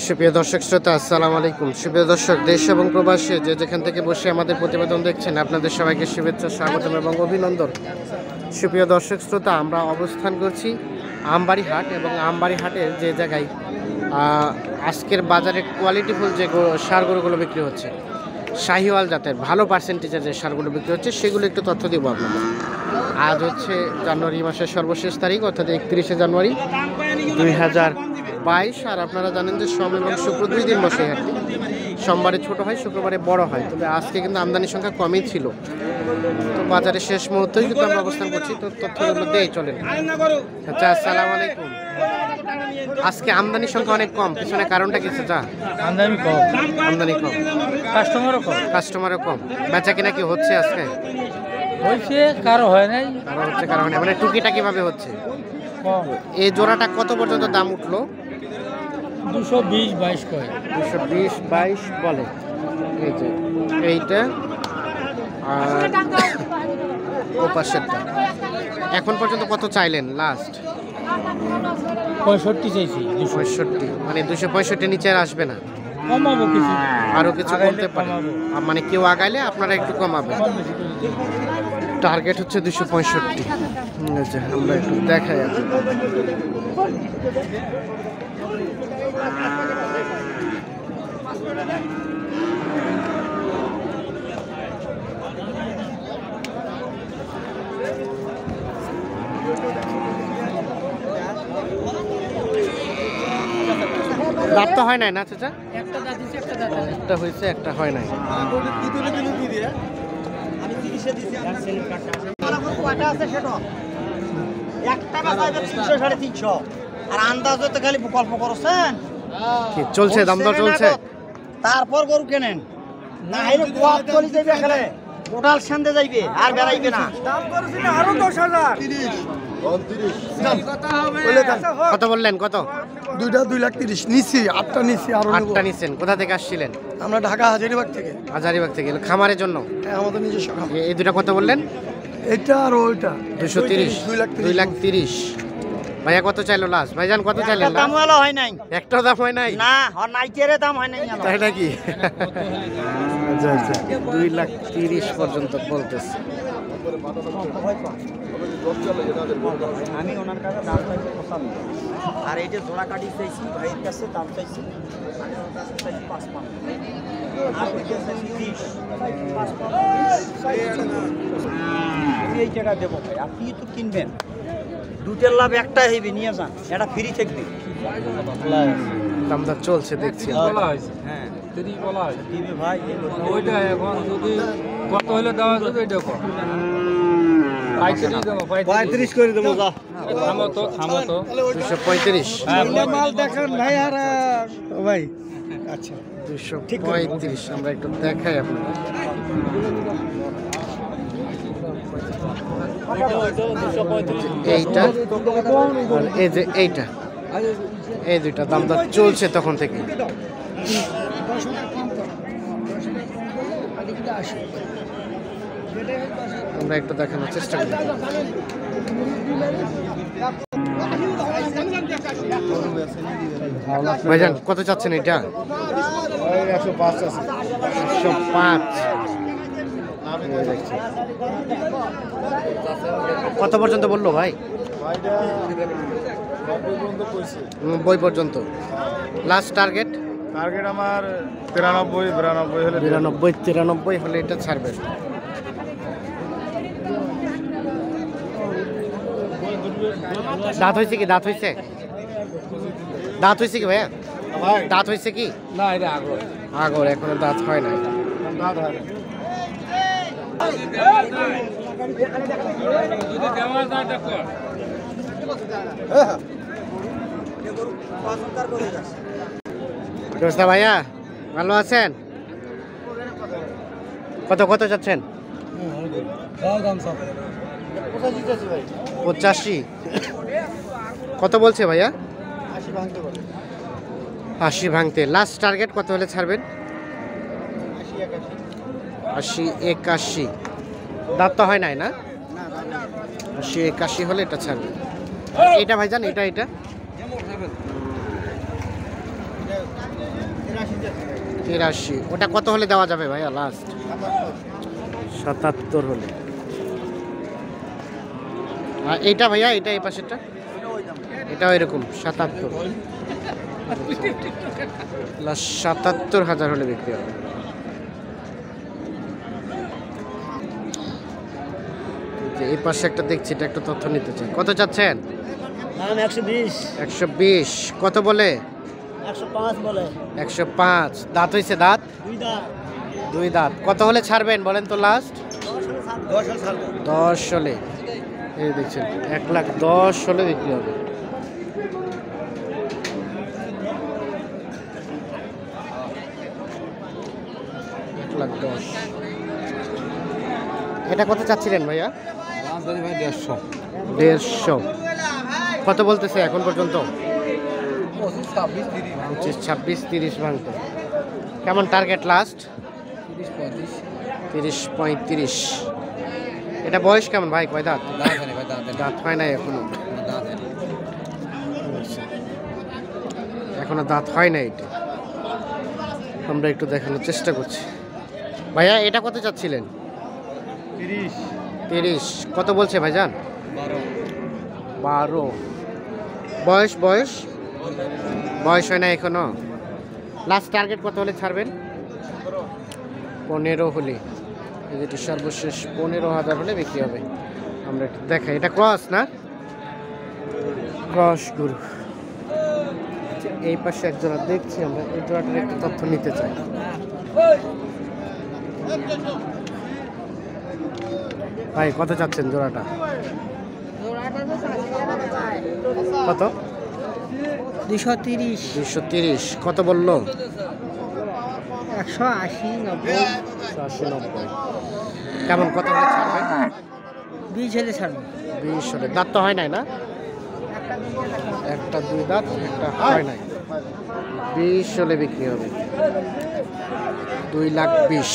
সুপ্রিয় দর্শক শ্রোতা, আসসালামু আলাইকুম। সুপ্রিয় দর্শক, দেশ এবং প্রবাসে যে যেখান থেকে বসে আমাদের প্রতিবেদন দেখছেন, আপনাদের সবাইকে শুভেচ্ছা, স্বাগতম এবং অভিনন্দন। সুপ্রিয় দর্শক শ্রোতা, আমরা অবস্থান করছি আমবাড়ি হাট, এবং আমবাড়ি হাটের যে জায়গায় আজকের বাজারে কোয়ালিটিফুল যে ষাঁড় গরুগুলো বিক্রি হচ্ছে, শাহিওয়াল জাতের ভালো পার্সেন্টেজের যে ষাঁড়গুলো বিক্রি হচ্ছে, সেগুলো একটু তথ্য দিব আপনাদের। আজ হচ্ছে জানুয়ারি মাসের সর্বশেষ তারিখ, অর্থাৎ 31শে জানুয়ারি 2022। আর আপনারা জানেন যে সোম এবং শুক্র 2 দিন বসে হাটটি। সোমবারে ছোট হয়, শুক্রবারে বড় হয়। তবে আজকে কিন্তু আমদানির সংখ্যা কমই ছিল। তো বাজারে শেষ মুহূর্তেই কিন্তু আমরা অবস্থান করছি, তো তথ্যগুলো দিয়েই চলেন। আচ্ছা, আসসালামু আলাইকুম। আজকে আমদানির সংখ্যা অনেক কম, পিছনে কারণটা কি চাচা? আমদানি কম। আমদানি কম, কাস্টমারও কম। বেচা কিনা কি হচ্ছে আজকে? হয়েছে, কারো হয় নাই। কারো হচ্ছে, কারো হয় না, মানে টুকিটা কিভাবে হচ্ছে? এই জোড়াটা কত পর্যন্ত দাম উঠলো? 220-22 কয়। 220-22 বলে। এই যে এইটা আর ও পাশেরটা। এখন পর্যন্ত কত চাইলেন লাস্ট? 65 চাইছি। 65, মানে 265 নিচে আর আসবে না? কমাবো কিছু, আরো কিছু করতে পারে, মানে কেউ আগাইলে আপনারা একটু কমাবেন। টার্গেট হচ্ছে 265। আচ্ছা, আমরা একটু দেখাই এখন। দাঁত তো হয় নাই না চাচা? একটা হয়েছে, একটা হয় নাই। চলছে, দাম দর চলছে। তারপর গরু কেনেন না, টোটাল সান্দে যাইবে আর বেড়াইবে না। আরো 10,000। কত বললেন? কত? দুইটা 2,30,000 নিচ্ছি, 8টা নিচ্ছি, আরো 8টা নিচ্ছেন। কোথা থেকে আসছিলেন? আমরা ঢাকা হাজারীবাগ থেকে। হাজারীবাগ থেকে খামারের জন্য? আমাদের নিজস্ব খামার। এই দুটা কত বললেন? এটা আর ওইটা 230। 2,30,000। ভাইয়া কত চাইলো লাস্ট? ভাইজান কত চাইলেন? দাম হলো হয় নাই, একটাও দাম হয় নাই না, আর নাইটের দাম হয় নাই। তাই নাকি? আচ্ছা আচ্ছা, 2,30,000 পর্যন্ত বলতেছে। আমি ওনার কাছে দাম চাইছি 95, আর এই যে জোড়া কাটি চাইছি ভাইয়ের কাছে দাম চাইছি, আমি ওর কাছে চাইছি 55, আর ওই কাছে চাইছি 20, 55। আমি এই টাকা দেবো ভাই, আপনি তো কিনবেন, দুটের লাভ একটা হইবে, নিয়ে যান, এটা ফ্রি থাকবে। দাম দর চলছে দেখছি। হ্যাঁ, যদি বলা হয় দিবে ভাই, ওইটা এখন যদি কত হলে দেওয়া যাবে, এটা কম। 35 করে দেবো। থামো তো 235। মাল দেখান ভাই। আর ভাই আচ্ছা 235 আমরা একটু দেখাই আপনাদের। এইটা আর এই যে এইটা, এই দুইটা দাম দর চলছে তখন থেকে। আমরা একটু দেখানোর চেষ্টা করি। ভাইজান কত চাচ্ছেন এটা? 105 আছে। 105। কত পর্যন্ত বললো ভাই? 90 পর্যন্ত। Last target? টার্গেট আমার 93 হলে 93 হলে এটা ছাড়বে। দাঁত হয়েছে কি? দাঁত হয়েছে? দাঁত হয়েছে কি ভাইয়া? দাঁত হয়েছে কি? না, এটা আগর আগর, এখনো দাঁত হয় নাই। ভাইয়া ভালো আছেন? কত কত চাচ্ছেন? 85। কত বলছে ভাইয়া? 80 ভাঙতে। লাস্ট টার্গেট কত হলে ছাড়বেন? 80-81। দাঁত তো হয় নাই না? 80-81 হলে এটা ছাড়বে। এটা ভাইজান, এটা 83। ওটা কত হলে দেওয়া যাবে ভাইয়া লাস্ট? 77 হলে। আর এইটা ভাইয়া, এটা এই পাশেরটা, এটাও এরকম 77। লাস্ট 77,000 হলে বিক্রি হবে। এই পাশে একটা দেখছি, এটা একটা তথ্য নিতে চাই। কত চাচ্ছেন? 120। কত বলে? 105 বলে। 105। দাঁত হয়েছে? দাঁত 2 দাঁত। কত হলে ছাড়বেন বলেন তো লাস্ট? 10 হলে। এই দেখছেন 1,10,000 হলে বিক্রি হবে। এটা কত চাচ্ছিলেন ভাইয়া? 150। কত বলতেছে এখন পর্যন্ত? 25, 26, 30 ভাঙতে। কেমন টার্গেট লাস্ট? 30, 35। এটা বয়স কেমন ভাই? কয় দাঁত? দাঁত হয় নাই এখনো। এখনো দাঁত হয় না। এটা আমরা একটু দেখানোর চেষ্টা করছি। ভাইয়া এটা কত চাচ্ছিলেন? 30। কত বলছে ভাইজান? 12। বয়স হয় না এখনো। লাস্ট টার্গেট কত হলে ছাড়বেন? 15 হলে। যেটি সর্বশেষ 15,000 হলে বিক্রি হবে। আমরা একটু দেখাই। এটা ক্রস না? ক্রস গরু। এই পাশে এক জোড়া দেখছি আমরা, এই জোড়াটার একটু তথ্য নিতে চাই। ভাই কত চাচ্ছেন জোড়াটা? কত? 230। কত বললো? 180, 90। 180, 90। কেমন কত হলে ছাড়বেন? 20 হলে ছাড়বো। 20 হলে। দাঁত তো হয় নাই না? একটা 2 দাঁত, একটা হয় নাই। 20 হলে বিক্রি হবে। 2,20,000।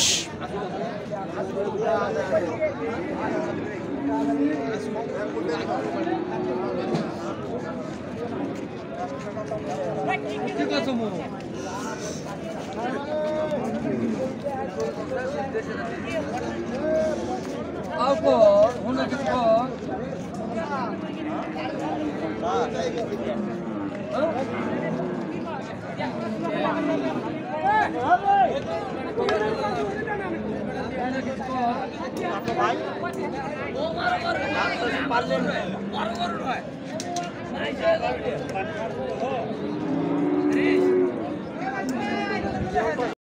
পারলেন